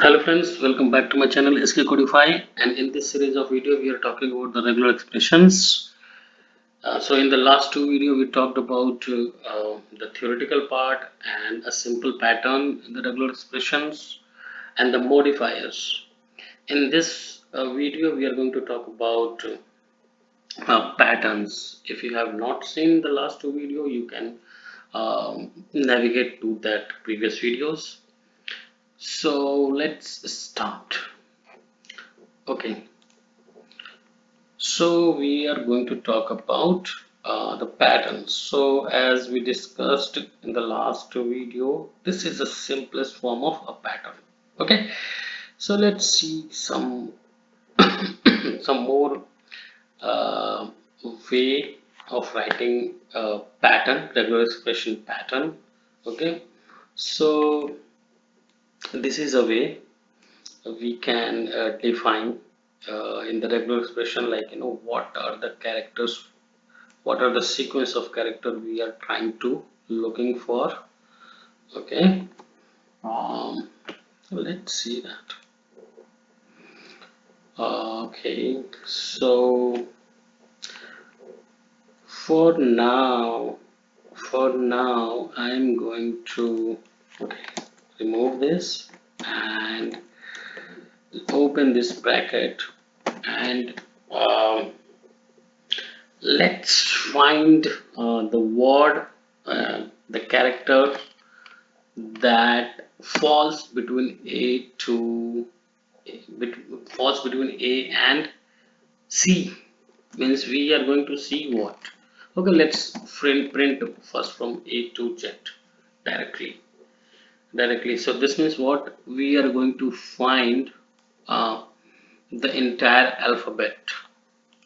Hello friends, welcome back to my channel SK Codify, and in this series of video we are talking about the regular expressions. So in the last two video we talked about the theoretical part and a simple pattern in the regular expressions and the modifiers. In this video we are going to talk about patterns. If you have not seen the last two video, you can navigate to that previous videos. So let's start. Okay. So we are going to talk about the patterns. So as we discussed in the last video, this is the simplest form of a pattern. Okay, so let's see some some more uh, way of writing a pattern, regular expression pattern. Okay, so this is a way we can define in the regular expression, like what are the characters, what are the sequence of character we are trying to looking for. Okay, um, let's see that. Okay, so for now I'm going to remove this and open this bracket, and let's find the word, the character that falls between falls between A and C. Means we are going to see what. Okay, let's print first from A to Z directly. So this means what, we are going to find uh, the entire alphabet.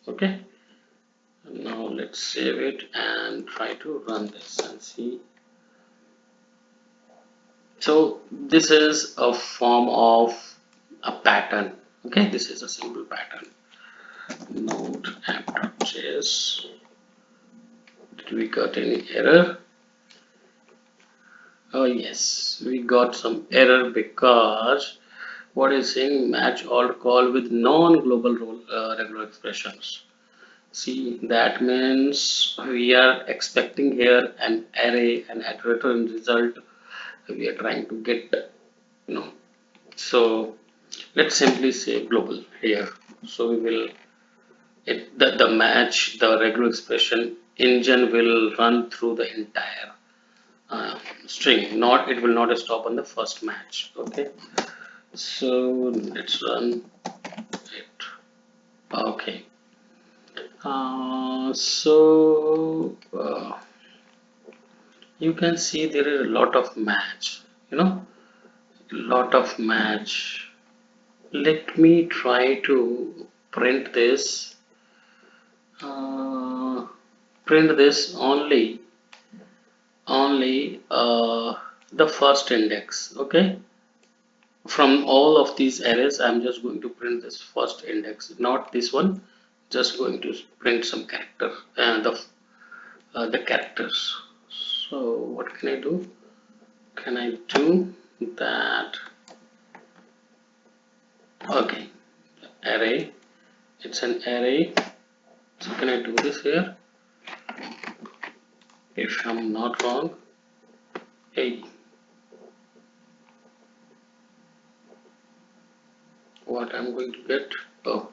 Okay, now let's save it and try to run this and see. So this is a form of a pattern. Okay, this is a simple pattern. Node app.js. Did we got any error? Oh yes, we got some error because what is saying, match alt call with non-global role regular expressions. See, that means we are expecting here an array, an iterator in result. We are trying to get, you know. So let's simply say global here. So we will the match, the regular expression engine will run through the entire string. Not, it will not stop on the first match. Okay. So let's run it. Okay. You can see there is a lot of match. Lot of match. Let me try to print this. Uh, Print this only the first index. Okay, from all of these arrays I'm just going to print this first index, not this one. Just going to print some character and the characters. So what can I do? Can I do that? Okay, array, it's an array. So can I do this here? If I'm not wrong, hey, what I'm going to get? Oh,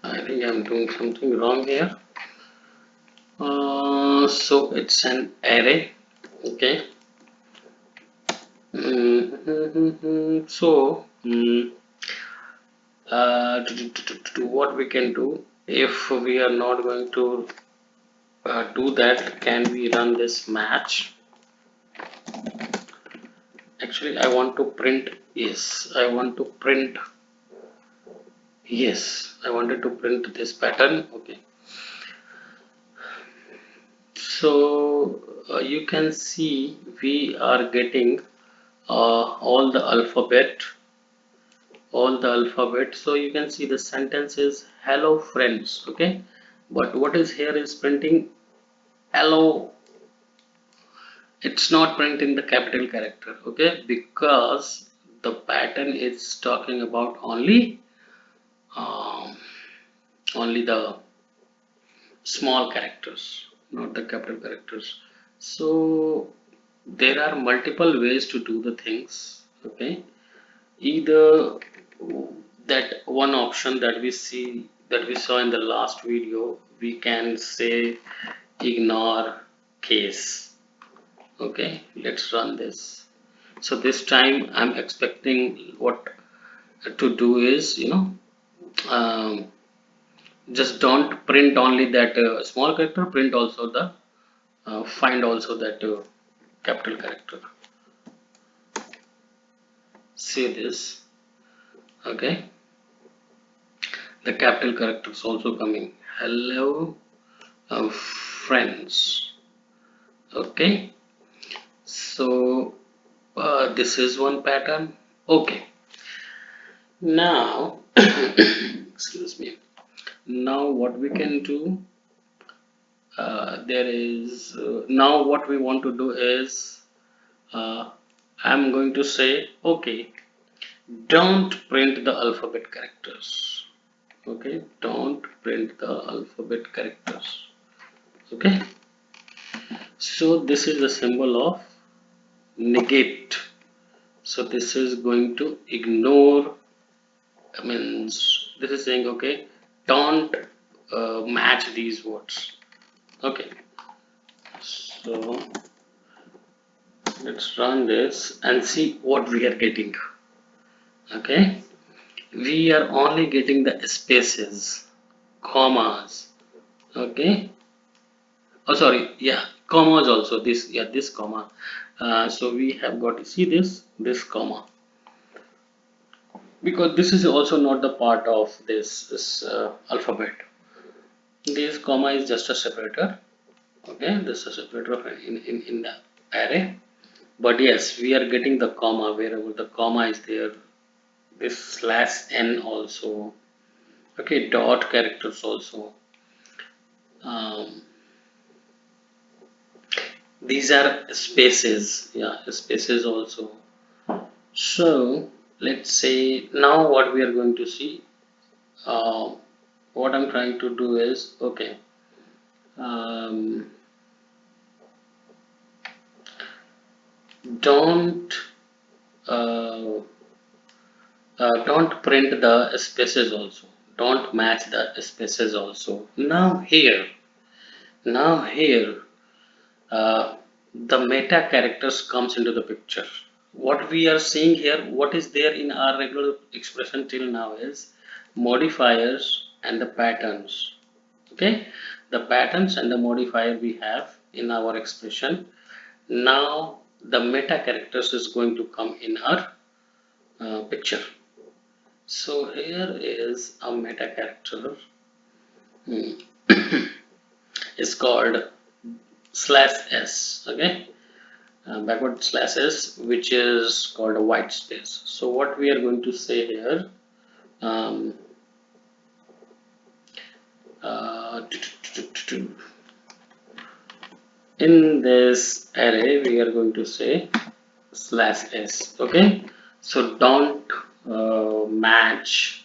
I think I'm doing something wrong here. So it's an array. Okay. So what we can do, if we are not going to do that, can we run this match? Actually I want to print, yes, I want to print, yes, I wanted to print this pattern. Okay, so you can see we are getting all the alphabet. So you can see the sentence is hello friends. Okay, but what is here is printing hello. It's not printing the capital character. Okay, because the pattern is talking about um, only the small characters, not the capital characters. So there are multiple ways to do the things. Okay, either that one option that we saw in the last video, we can say ignore case. Okay, let's run this. So this time I'm expecting what to do is, um, just don't print only that small character, print also the find also that capital character. See this. Okay, the capital character is also coming. Hello friends. Okay, so this is one pattern. Okay, now excuse me, now what we can do, there is now what we want to do is, uh, I'm going to say, okay, don't print the alphabet characters. Okay, don't print the alphabet characters. Okay, so this is the symbol of negate. So this is going to ignore, means this is saying, okay, don't match these words. Okay, so let's run this and see what we are getting. Okay, we are only getting the spaces, commas. Okay, oh sorry, yeah, commas also, this, yeah, this comma. So we have got to see this comma, because this is also not the part of this alphabet. This comma is just a separator. Okay, this is a separator of in the array. But yes, we are getting the comma wherever the comma is there. This slash n also. Okay, dot characters also. Um, these are spaces. Yeah, spaces also. So let's say now what we are going to see. Uh, what I'm trying to do is, okay. Um, don't uh, don't print the spaces also, don't match the spaces also. Now here uh, the meta characters comes into the picture. What we are seeing here, what is there in our regular expression till now is modifiers and the patterns. Okay, the patterns and the modifier we have in our expression. Now the meta characters is going to come in our picture. So here is a meta character. Hmm. Is called slash s. Okay, backward slash s, which is called a white space. So what we are going to say here, um, uh, in this array we are going to say slash s. Okay, so don't match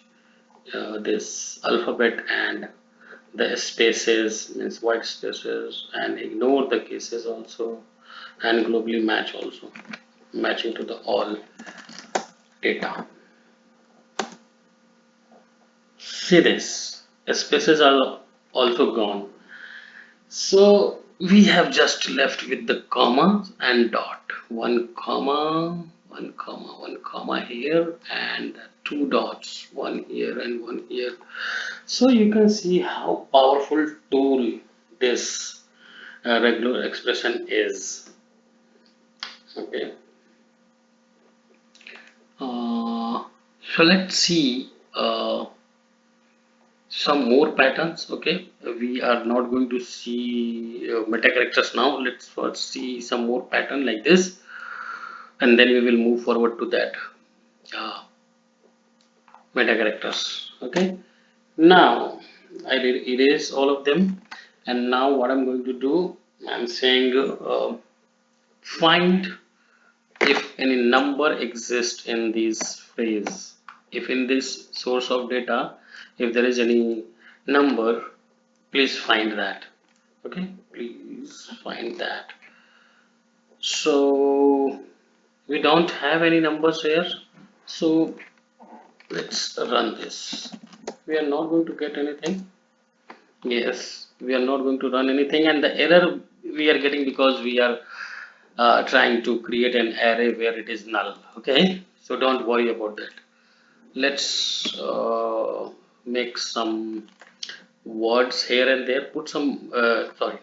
this alphabet and the spaces, means white spaces, and ignore the cases also, and globally match also, matching to the all data. See this, spaces are also gone. So we have just left with the comma and dot. One comma, one comma, one comma here, and two dots, one here and one here. So you can see how powerful tool this regular expression is. Okay. So let's see some more patterns. Okay, we are not going to see meta characters now. Let's first see some more pattern like this, and then we will move forward to that uh, meta characters. Okay, now I did erase all of them, and now what I'm going to do, I'm saying find if any number exists in this phrase, if in this source of data, if there is any number, please find that. Okay, please find that. So we don't have any numbers here, so let's run this. We are not going to get anything. Yes, we are not going to run anything, and the error we are getting because we are trying to create an array where it is null. Okay, so don't worry about that. Let's make some words here and there, put some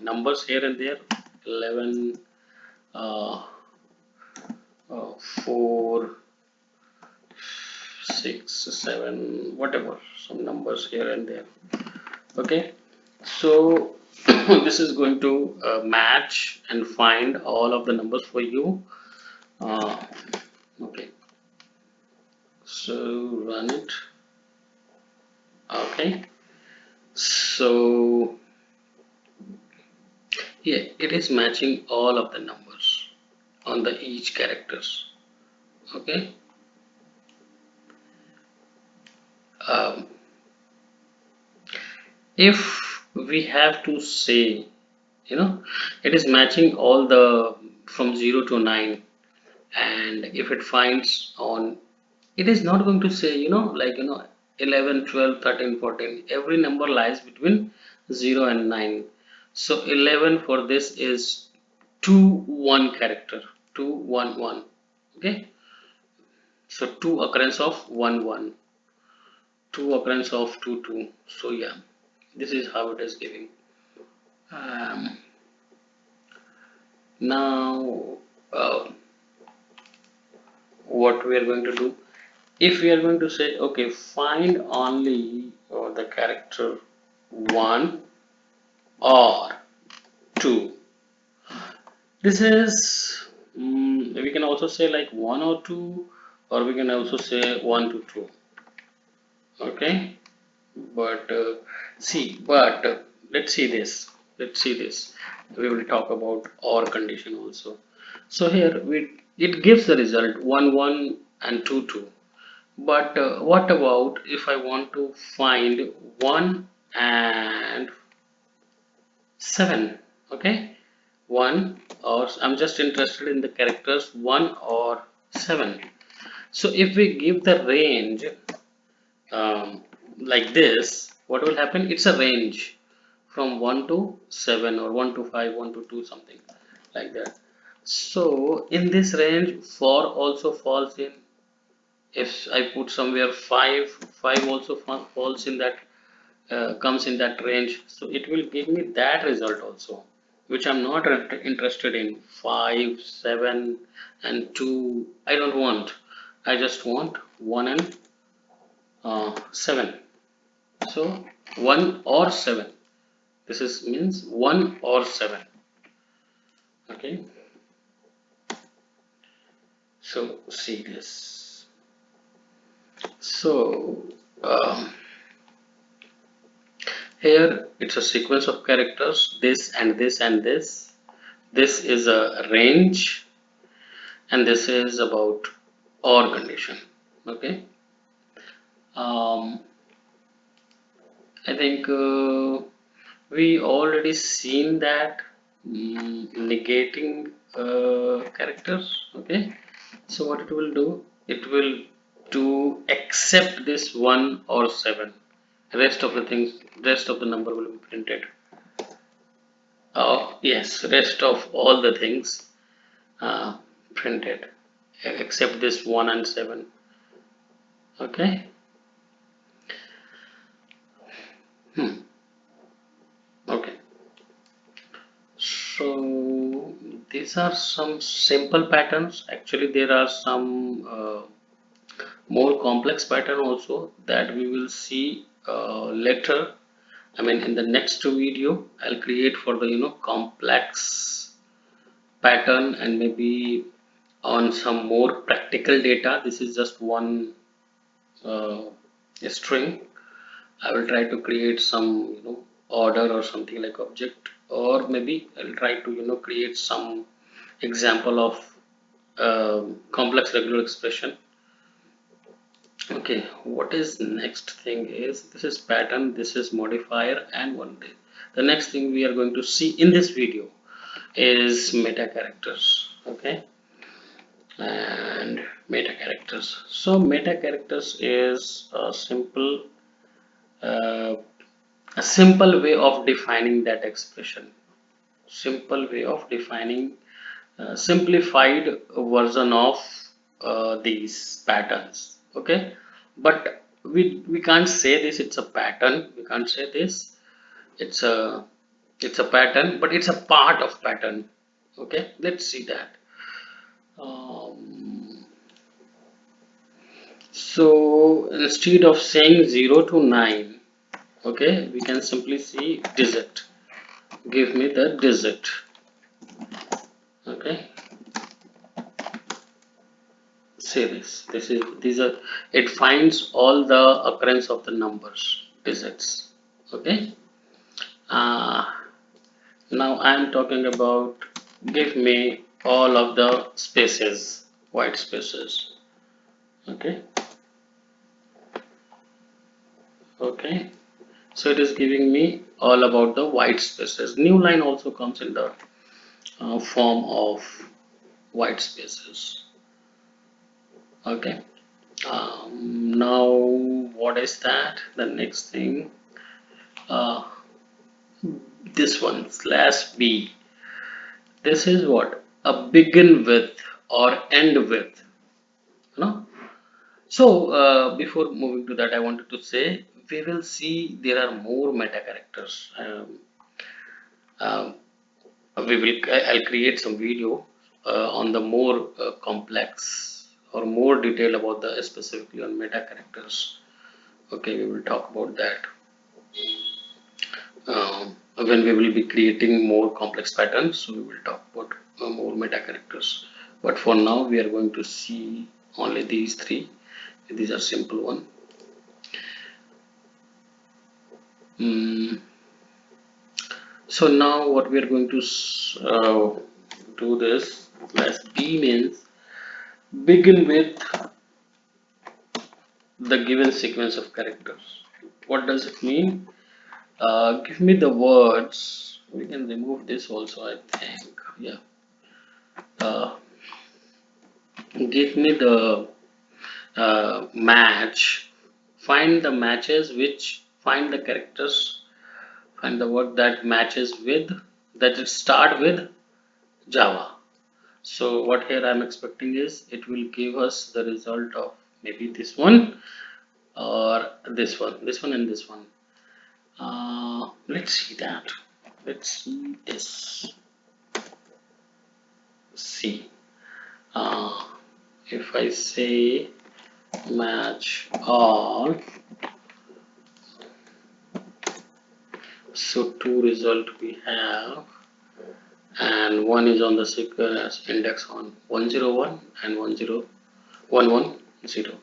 numbers here and there. 11 uh, 4 6 7, whatever, some numbers here and there. Okay, so this is going to match and find all of the numbers for you. Okay, so run it. Okay, so yeah, it is matching all of the numbers on the each characters. Okay, um, if we have to say, it is matching all the from 0 to 9, and if it finds on, it is not going to say, 11 12 13 14, every number lies between 0 and 9. So 11 for this is 2 1 character, 2 1 1. Okay, so 2 occurrence of 1 1, 2 occurrence of 2 2. So yeah, this is how it is giving. um, Now what we are going to do, if we are going to say, okay, find only the character 1 or 2, this is we can also say like 1 or 2, or we can also say 1 to 2. Okay, but let's see this, we will talk about or condition also. So here it gives the result 1 1 and 2 2. But what about if I want to find 1 and 7? Okay, 1, or I'm just interested in the characters 1 or 7. So if we give the range um, like this, what will happen? It's a range from 1 to 7, or 1 to 5, 1 to 2, something like that. So in this range, 4 also falls in. If I put somewhere 5, 5 also falls in that, comes in that range. So it will give me that result also, which I'm not interested in. 5 7 and 2 I don't want. I just want 1 and 7. So 1 or 7, this is means 1 or 7. Okay, so see this. So here it's a sequence of characters, this and this and this. This is a range, and this is about OR condition. Okay, um, I think we already seen that negating characters. Okay, so what it will do? It will do accept this 1 or 7. Rest of the things, rest of the number will be printed. Yes, rest of all the things uh, printed except this 1 and 7. Okay. Hmm. Okay, so these are some simple patterns. Actually there are some more complex pattern also that we will see later. I mean in the next video I'll create for the complex pattern, and maybe on some more practical data. This is just one uh, string. I will try to create some order or something like object, or maybe I'll try to create some example of complex regular expression. Okay, what is next thing is, this is pattern, this is modifier, and one day. The next thing we are going to see in this video is meta characters. Okay, and meta characters. So meta characters is uh, a simple way of defining that expression. Simple way of defining simplified version of these patterns. Okay, but we can't say this it's a pattern, we can't say this it's a pattern, but it's a part of pattern. Okay, let's see that. um, so instead of saying 0 to 9, okay, we can simply see digit. Give me the digit. Okay, say this is these are, it finds all the occurrence of the numbers, digits. Okay, uh, now I am talking about, give me all of the spaces, white spaces. Okay, okay, so it is giving me all about the white spaces. New line also comes in the form of white spaces. Okay, now what is that, the next thing, uh, this one slash b, this is what, a begin with or end with, you know. So before moving to that, I wanted to say we will see there are more meta characters. Um, I'll create some video on the more complex or more detail about the specifically on meta characters. Okay, we will talk about that when we will be creating more complex patterns. So we will talk about more meta characters, but for now we are going to see only these three. These are simple one. mm, so now what we are going to do this, as b means begin with the given sequence of characters. What does it mean? Give me the words. We can remove this also, I think. Yeah. uh, Give me the match, find the matches which, find the characters, find the word that matches with, that it start with Java. So what here I'm expecting is it will give us the result of maybe this one or this one and this one. Let's see that. Let's see this. See, uh, if I say match all, so two result we have, and one is on the sequence index on 101 and 10110.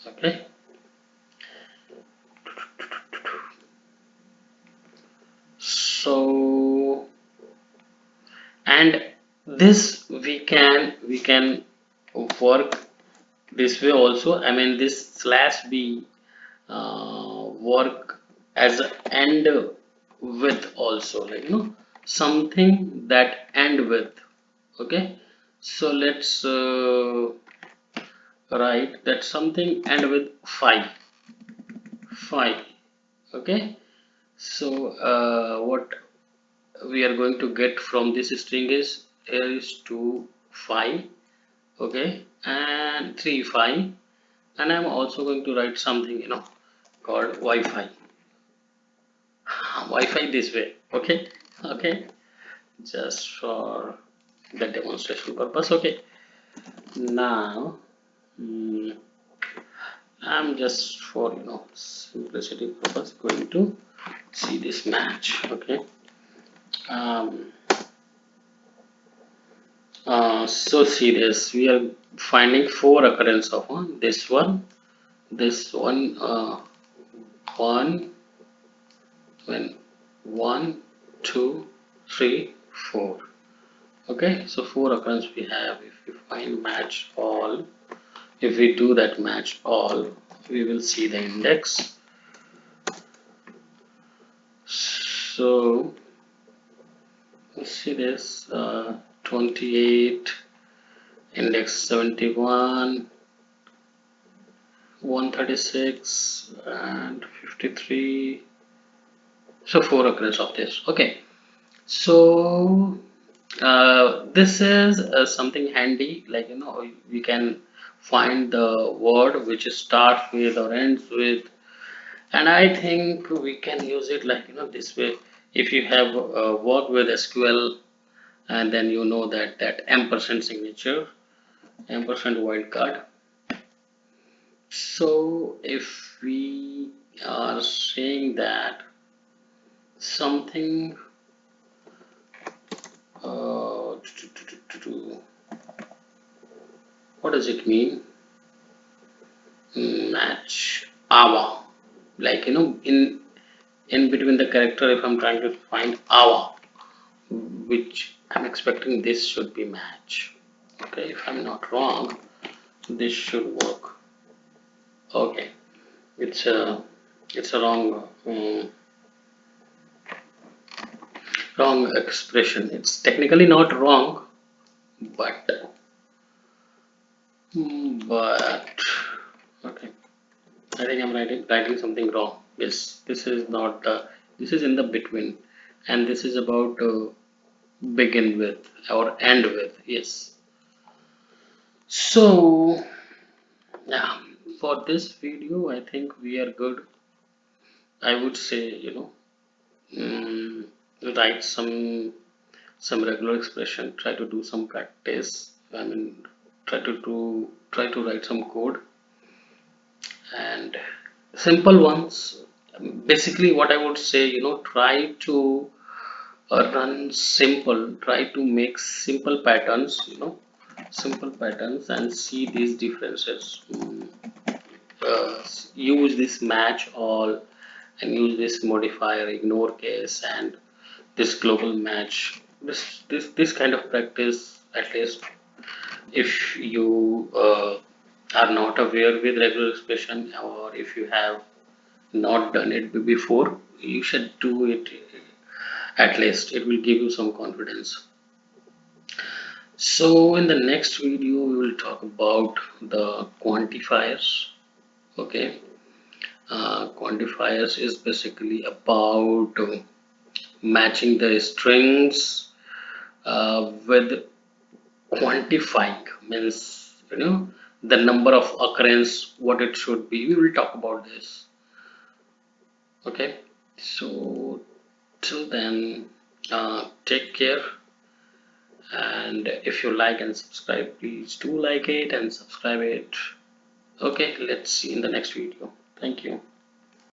Okay, so, and this we can work this way also. I mean, this slash b work as a end with also, like, something that end with. Okay, so let's write that something end with 5. Okay, so what we are going to get from this string is, here is 2 5, okay, and 3 5, and I'm also going to write something, called Wi-Fi. Wi-Fi this way. Okay, okay, just for the demonstration purpose. Okay, now I'm just for simplicity purpose going to see this match. Okay, um, so see this, we are finding four occurrence of this one, one, when 1 2 3 4. Okay, so four occurrence we have. If we find match all, if we do that match all, we will see the index. So let's see this, 28, index 71, 136 and 53. So 4 occurrence of this. Okay, so this is something handy, like we can find the word which starts with or ends with, and I think we can use it like this way. If you have worked with SQL, and then that ampersand signature, ampersand wildcard. So if we are saying that something what does it mean? Match AWA, like in between the character, if I'm trying to find AWA, which I'm expecting this should be match. Okay, if I'm not wrong, this should work. Okay, it's a wrong wrong expression. It's technically not wrong, but but okay, I think I'm writing something wrong. Yes, this is not this is in the between, and this is about begin with or end with. Yes. So yeah, for this video I think we are good. I would say mm, write some regular expression, try to do some practice. I mean, try to write some code and simple ones. Basically what I would say, try to run simple, try to make simple patterns, simple patterns, and see these differences. Use this match all, and use this modifier ignore case, and this global match, this kind of practice. At least if you are not aware with regular expression, or if you have not done it before, you should do it. At least it will give you some confidence. So in the next video we will talk about the quantifiers. Okay, quantifiers is basically about matching the strings with quantifying, means the number of occurrence what it should be. We will talk about this. Okay, so till then, take care, and if you like and subscribe, please do like it and subscribe it. Okay, let's see in the next video. Thank you.